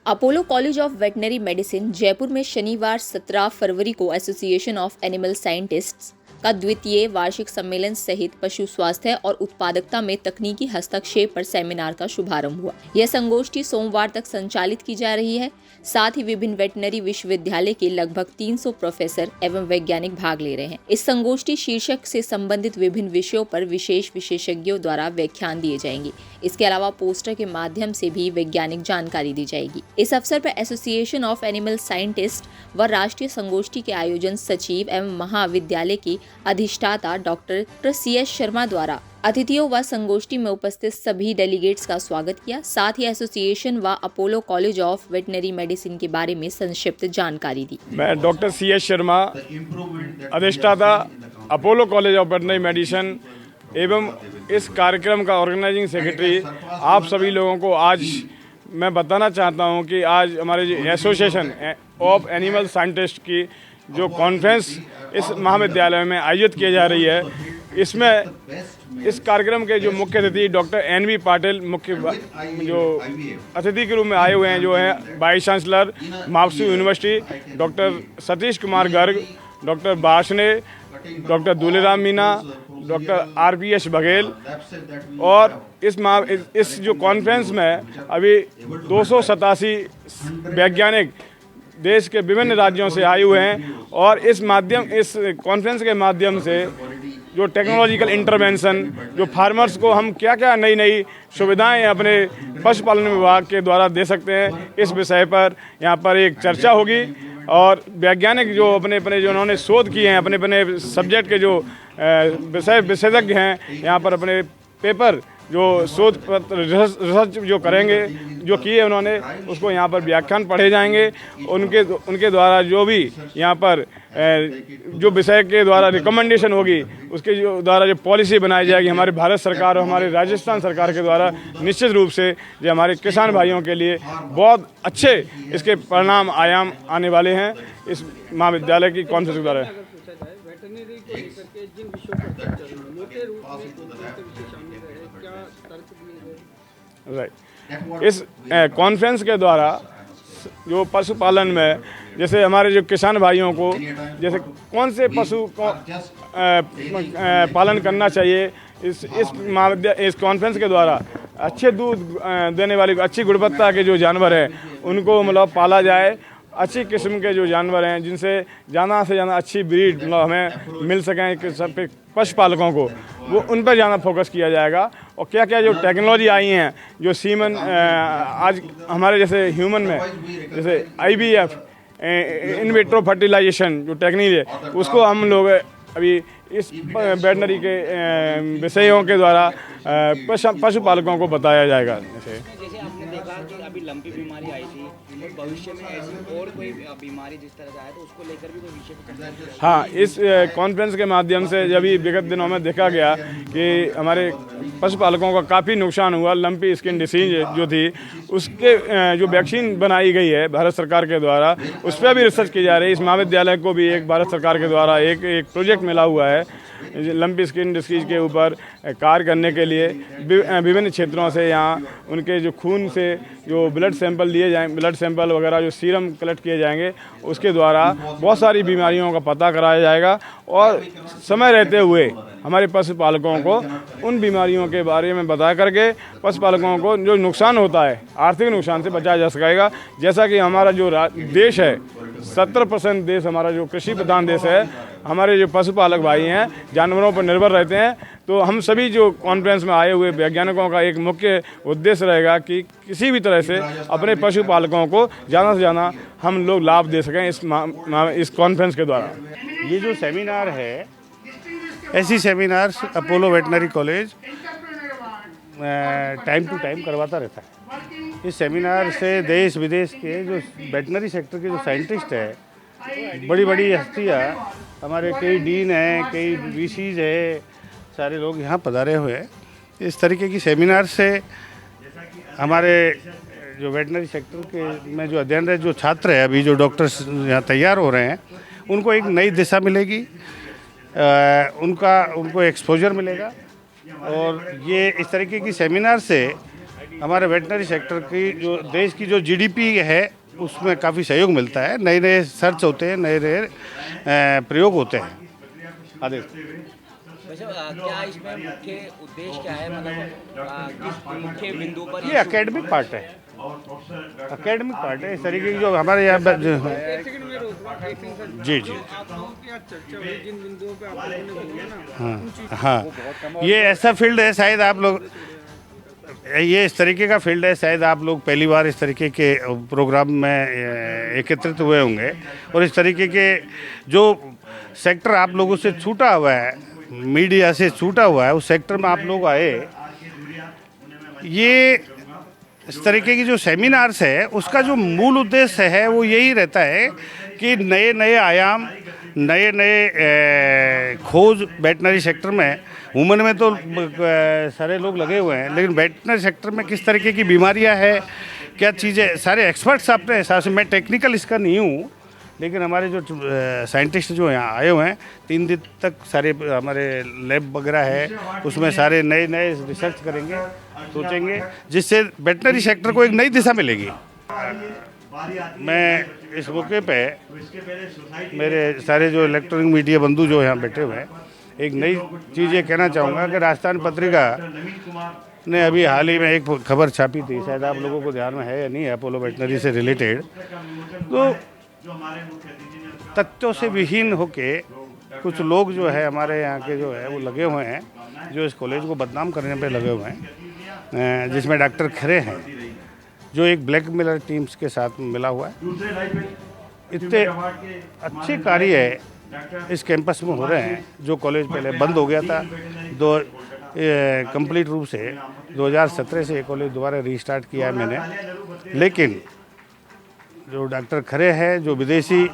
Apollo college of veterinary medicine Jaipur में शनिवार 17 फरवरी को एसोसिएशन ऑफ एनिमल साइंटिस्ट्स का द्वितीय वार्षिक सम्मेलन सहित पशु स्वास्थ्य और उत्पादकता में तकनीकी हस्तक्षेप पर सेमिनार का शुभारंभ हुआ। यह संगोष्ठी सोमवार तक संचालित की जा रही है। साथ ही विभिन्न वेटनरी विश्वविद्यालय के लगभग 300 प्रोफेसर एवं वैज्ञानिक भाग ले रहे हैं। इस संगोष्ठी शीर्षक से संबंधित विभिन्न विषयों पर विशेषज्ञों द्वारा व्याख्यान दिए जाएंगे। इसके अलावा पोस्टर के माध्यम से भी वैज्ञानिक जानकारी दी जाएगी। इस अवसर पर एसोसिएशन ऑफ एनिमल साइंटिस्ट व राष्ट्रीय संगोष्ठी के आयोजन सचिव एवं महाविद्यालय की अधिष्ठाता डॉक्टर CS शर्मा द्वारा अतिथियों व संगोष्ठी में उपस्थित सभी डेलीगेट्स का स्वागत किया। साथ ही एसोसिएशन व Apollo college of veterinary medicine के बारे में संक्षिप्त जानकारी दी। मैं डॉक्टर CS शर्मा, अधिष्ठाता Apollo college of veterinary medicine एवं इस कार्यक्रम का ऑर्गेनाइजिंग सेक्रेटरी, आप सभी लोगों को आज मैं बताना चाहता हूं कि आज हमारे जो एसोसिएशन ऑफ एनिमल साइंटिस्ट की जो कॉन्फ्रेंस इस महाविद्यालय में आयोजित की जा रही है, इसमें इस कार्यक्रम के जो मुख्य अतिथि डॉक्टर NV पाटिल मुख्य जो अतिथि के रूप में आए हुए हैं, जो हैं वाइस चांसलर मात्सु university doctor Satish Kumar Garg, doctor Bashne, doctor Duleram Meena, doctor RPS Baghel. और इस जो कॉन्फ्रेंस में अभी 287 वैज्ञानिक देश के विभिन्न राज्यों से आए हुए हैं और इस कॉन्फ्रेंस के माध्यम से जो टेक्नोलॉजिकल इंटरवेंशन, जो फार्मर्स को हम क्या क्या नई सुविधाएं अपने पशुपालन विभाग के द्वारा दे सकते हैं, इस विषय पर यहाँ पर एक चर्चा होगी। और वैज्ञानिक जो अपने जो उन्होंने शोध किए हैं, अपने सब्जेक्ट के जो विशेषज्ञ हैं, यहाँ पर अपने पेपर जो शोध पत्र रिसर्च जो करेंगे, जो किए उन्होंने, उसको यहाँ पर व्याख्यान पढ़े जाएंगे। उनके द्वारा जो भी यहाँ पर जो विषय के द्वारा रिकमेंडेशन होगी, उसके जो द्वारा जो पॉलिसी बनाई जाएगी हमारे भारत सरकार और हमारे राजस्थान सरकार के द्वारा, निश्चित रूप से जो हमारे किसान भाइयों के लिए बहुत अच्छे इसके परिणाम आयाम आने वाले हैं इस महाविद्यालय की कॉन्फ्रेंस के द्वारा। राइट, इस कॉन्फ्रेंस के द्वारा जो पशुपालन में जैसे हमारे जो किसान भाइयों को जैसे कौन से पशु को पालन करना चाहिए, इस कॉन्फ्रेंस के द्वारा अच्छे दूध देने वाली अच्छी गुणवत्ता के जो जानवर हैं उनको मतलब पाला जाए। अच्छी किस्म के जो जानवर हैं जिनसे ज़्यादा से ज़्यादा अच्छी ब्रीड मतलब हमें मिल सकें कि सब पे पशुपालकों को, वो उन पर ज़्यादा फोकस किया जाएगा। और क्या क्या जो टेक्नोलॉजी आई हैं, जो सीमन आज हमारे जैसे ह्यूमन में जैसे IVF इन विट्रो फर्टिलाइजेशन जो टेक्निक है, उसको हम लोग अभी इस वेटनरी के विषयों के द्वारा पशुपालकों को बताया जाएगा। जैसे आपने देखा कि अभी लंपी बीमारी आई थी, भविष्य में ऐसी और कोई बीमारी जिस तरह से आए तो उसको लेकर भी कोई विषय पर चर्चा। हाँ, इस कॉन्फ्रेंस के माध्यम से जब विगत दिनों में देखा गया कि हमारे पशुपालकों का काफ़ी नुकसान हुआ, लंपी स्किन डिसीज जो थी, उसके जो वैक्सीन बनाई गई है भारत सरकार के द्वारा, उस पर भी रिसर्च की जा रही है। इस महाविद्यालय को भी एक भारत सरकार के द्वारा एक प्रोजेक्ट मिला हुआ है लंपी स्किन डिसीज के ऊपर कार्य करने के लिए। विभिन्न क्षेत्रों से यहाँ उनके जो खून से जो ब्लड सैंपल लिए जाएंगे, ब्लड सैंपल वगैरह जो सीरम कलेक्ट किए जाएंगे, उसके द्वारा बहुत सारी बीमारियों का पता कराया जाएगा और समय रहते हुए हमारे पशुपालकों को उन बीमारियों के बारे में बता करके पशुपालकों को जो नुकसान होता है, आर्थिक नुकसान से बचाया जा सकेगा। जैसा कि हमारा जो देश है, 70% देश हमारा जो कृषि प्रधान देश है, हमारे जो पशुपालक भाई हैं जानवरों पर निर्भर रहते हैं। तो हम सभी जो कॉन्फ्रेंस में आए हुए वैज्ञानिकों का एक मुख्य उद्देश्य रहेगा कि किसी भी तरह से अपने पशुपालकों को ज़्यादा से ज़्यादा हम लोग लाभ दे सकें इस कॉन्फ्रेंस के द्वारा। ये जो सेमिनार है, ऐसी seminar Apollo veterinary college time to time करवाता रहता है। इस सेमिनार से देश विदेश के जो वेटनरी सेक्टर के जो साइंटिस्ट है, बड़ी बड़ी हस्तियाँ, हमारे कई डीन हैं, कई VCs है, सारे लोग यहाँ पधारे हुए हैं। इस तरीके की सेमिनार से हमारे जो वेटनरी सेक्टर के में जो अध्ययनरत जो छात्र है, अभी जो डॉक्टर्स यहाँ तैयार हो रहे हैं, उनको एक नई दिशा मिलेगी, उनको एक्सपोजर मिलेगा। और ये इस तरीके की सेमिनार से हमारे वेटनरी सेक्टर की जो देश की जो जीडीपी है उसमें काफ़ी सहयोग मिलता है। नए नए सर्च होते हैं, नए नए प्रयोग होते हैं। आदेश वैसे क्या इसमें मुख्य उद्देश्य क्या है, मतलब किस मुख्य बिंदु पर ये एकेडमिक पार्ट है, एकेडमिक पार्ट है। इस तरीके की जो हमारे यहाँ जी जी हाँ हाँ, ये ऐसा फील्ड है, शायद आप लोग ये इस तरीके का फील्ड है, शायद आप लोग पहली बार इस तरीके के प्रोग्राम में एकत्रित हुए होंगे। और इस तरीके के जो सेक्टर आप लोगों से छूटा हुआ है, मीडिया से छूटा हुआ है, उस सेक्टर में आप लोग आए। ये इस तरीके की जो सेमिनार्स है उसका जो मूल उद्देश्य है वो यही रहता है कि नए नए आयाम, नए नए खोज वेटनरी सेक्टर में। वुमेन में तो सारे लोग लगे हुए हैं, लेकिन वेटनरी सेक्टर में किस तरीके की बीमारियां हैं, क्या चीज़ें, सारे एक्सपर्ट्स अपने हिसाब से, मैं टेक्निकल इसका नहीं हूँ, लेकिन हमारे जो साइंटिस्ट जो यहाँ आए हुए हैं 3 दिन तक सारे हमारे लैब वगैरह है, उसमें सारे नए नए रिसर्च करेंगे, सोचेंगे, जिससे वेटनरी सेक्टर को एक नई दिशा मिलेगी। मैं इस मौके पे मेरे सारे जो इलेक्ट्रॉनिक मीडिया बंधु जो यहाँ बैठे हुए हैं, एक नई चीज़ ये कहना चाहूँगा कि राजस्थान पत्रिका ने अभी हाल ही में एक खबर छापी थी, शायद आप लोगों को ध्यान में है या नहीं है, अपोलो वेटनरी से रिलेटेड। तो तथ्यों से विहीन होके कुछ लोग जो है हमारे यहाँ के जो है वो लगे हुए हैं, जो इस कॉलेज को बदनाम करने पे लगे हुए हैं, जिसमें डॉक्टर खरे हैं जो एक ब्लैकमेलर टीम्स के साथ मिला हुआ है। इतने अच्छे कार्य इस कैंपस में हो रहे हैं, जो कॉलेज पहले बंद हो गया था कंप्लीट रूप से 2017 से ये कॉलेज दोबारा रीस्टार्ट किया है मैंने। लेकिन जो डॉक्टर खरे हैं, जो विदेशी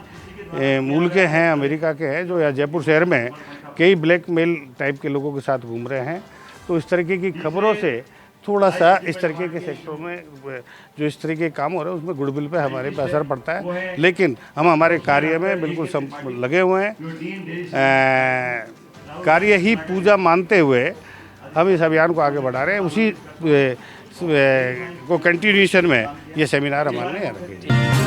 मूल के हैं, अमेरिका के हैं, जो यहाँ जयपुर शहर में कई ब्लैकमेल टाइप के लोगों के साथ घूम रहे हैं, तो इस तरीके की खबरों से थोड़ा सा इस तरीके के सेक्टरों में जो इस तरीके के काम हो रहे हैं उसमें गुडविल पे हमारे पे असर पड़ता है। लेकिन हम हमारे कार्य में बिल्कुल लगे हुए हैं, कार्य ही पूजा मानते हुए हम इस अभियान को आगे बढ़ा रहे हैं। उसी को कंटिन्यूएशन में ये सेमिनार हमारे यहाँ रखे।